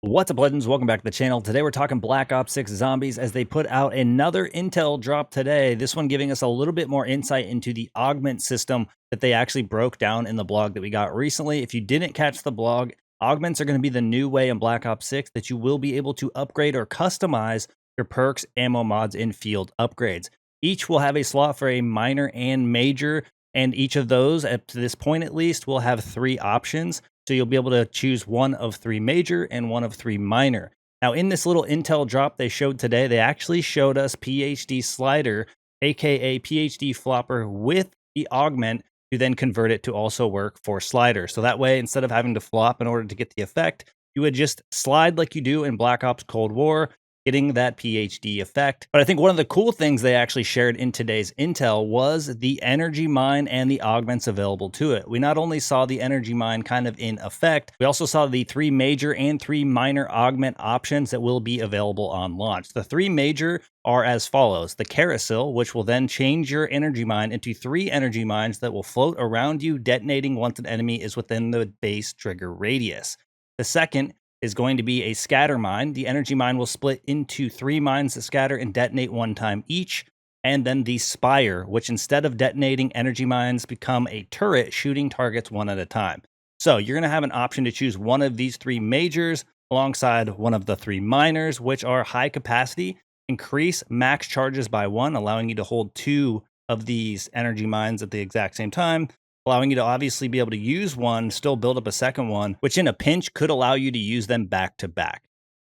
What's up, legends? Welcome back to the channel. Today we're talking Black Ops 6 Zombies as they put out another intel drop today. This one giving us a little bit more insight into the augment system that they actually broke down in the blog that we got recently. If you didn't catch the blog, augments are going to be the new way in Black Ops 6 that you will be able to upgrade or customize your perks, ammo mods, and field upgrades. Each will have a slot for a minor and major, and each of those, up to this point at least, will have 3 options. So you'll be able to choose one of 3 major and one of 3 minor. Now, in this little intel drop they showed today, they actually showed us PhD slider, aka PhD flopper, with the augment to then convert it to also work for slider. So that way, instead of having to flop in order to get the effect, you would just slide like you do in Black Ops Cold War, getting that PhD effect. But I think one of the cool things they actually shared in today's intel was the energy mine and the augments available to it. We not only saw the energy mine kind of in effect, we also saw the 3 major and 3 minor augment options that will be available on launch. The 3 major are as follows: the carousel, which will then change your energy mine into 3 energy mines that will float around you, detonating once an enemy is within the base trigger radius. The second is going to be a scatter mine. The energy mine will split into 3 mines that scatter and detonate 1 time each. And then the spire, which instead of detonating energy mines, become a turret shooting targets 1 at a time. So you're going to have an option to choose one of these 3 majors alongside one of the 3 minors, which are high capacity, increase max charges by 1, allowing you to hold 2 of these energy mines at the exact same time, allowing you to obviously be able to use one, still build up a second one, which in a pinch could allow you to use them back to back.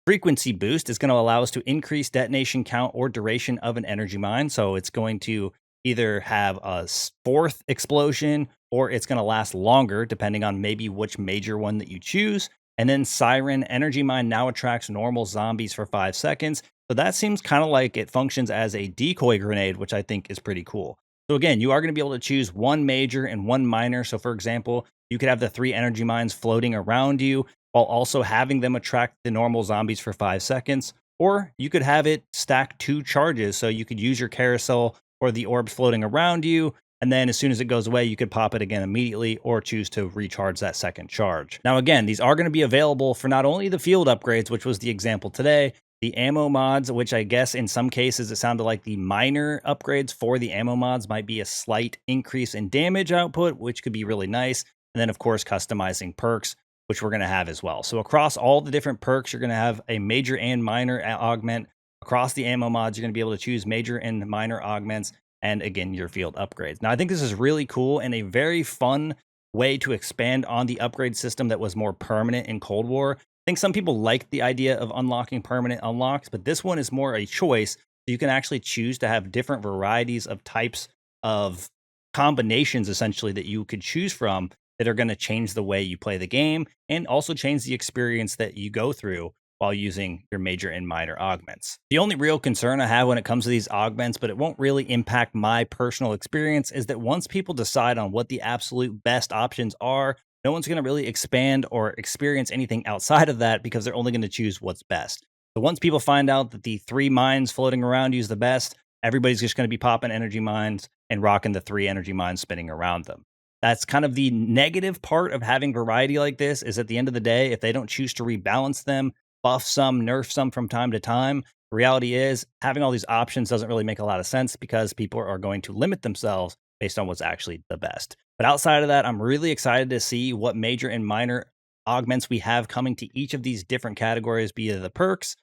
Frequency boost is going to allow us to increase detonation count or duration of an energy mine. So it's going to either have a 4th explosion or it's going to last longer, depending on maybe which major one that you choose. And then Siren energy mine now attracts normal zombies for 5 seconds. So that seems kind of like it functions as a decoy grenade, which I think is pretty cool. So again, you are going to be able to choose 1 major and 1 minor. So for example, you could have the 3 energy mines floating around you while also having them attract the normal zombies for 5 seconds. Or you could have it stack 2 charges. So you could use your carousel or the orbs floating around you. And then as soon as it goes away, you could pop it again immediately or choose to recharge that second charge. Now, again, these are going to be available for not only the field upgrades, which was the example today, the ammo mods, which I guess in some cases it sounded like the minor upgrades for the ammo mods might be a slight increase in damage output, which could be really nice. And then, of course, customizing perks, which we're going to have as well. So across all the different perks, you're going to have a major and minor augment. Across the ammo mods, you're going to be able to choose major and minor augments, and again, your field upgrades. Now, I think this is really cool and a very fun way to expand on the upgrade system that was more permanent in Cold War. I think some people like the idea of unlocking permanent unlocks, but this one is more a choice. You can actually choose to have different varieties of types of combinations, essentially, that you could choose from that are going to change the way you play the game and also change the experience that you go through while using your major and minor augments. The only real concern I have when it comes to these augments, but it won't really impact my personal experience, is that once people decide on what the absolute best options are, no one's going to really expand or experience anything outside of that because they're only going to choose what's best. So once people find out that the 3 mines floating around you is the best, everybody's just going to be popping energy mines and rocking the 3 energy mines spinning around them. That's kind of the negative part of having variety like this, is at the end of the day, if they don't choose to rebalance them, buff some, nerf some from time to time, the reality is having all these options doesn't really make a lot of sense because people are going to limit themselves based on what's actually the best. But outside of that, I'm really excited to see what major and minor augments we have coming to each of these different categories, be it the perks,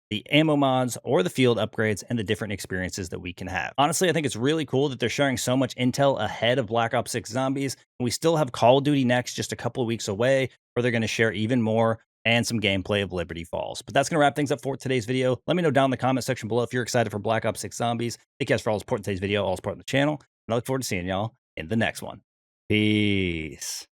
the ammo mods, or the field upgrades, and the different experiences that we can have. Honestly, I think it's really cool that they're sharing so much intel ahead of Black Ops 6 Zombies. And we still have Call of Duty next, just a couple of weeks away, where they're going to share even more and some gameplay of Liberty Falls. But that's going to wrap things up for today's video. Let me know down in the comment section below if you're excited for Black Ops 6 Zombies. Thank you guys for all the support in today's video, all support in the channel, and I look forward to seeing y'all in the next one. Peace.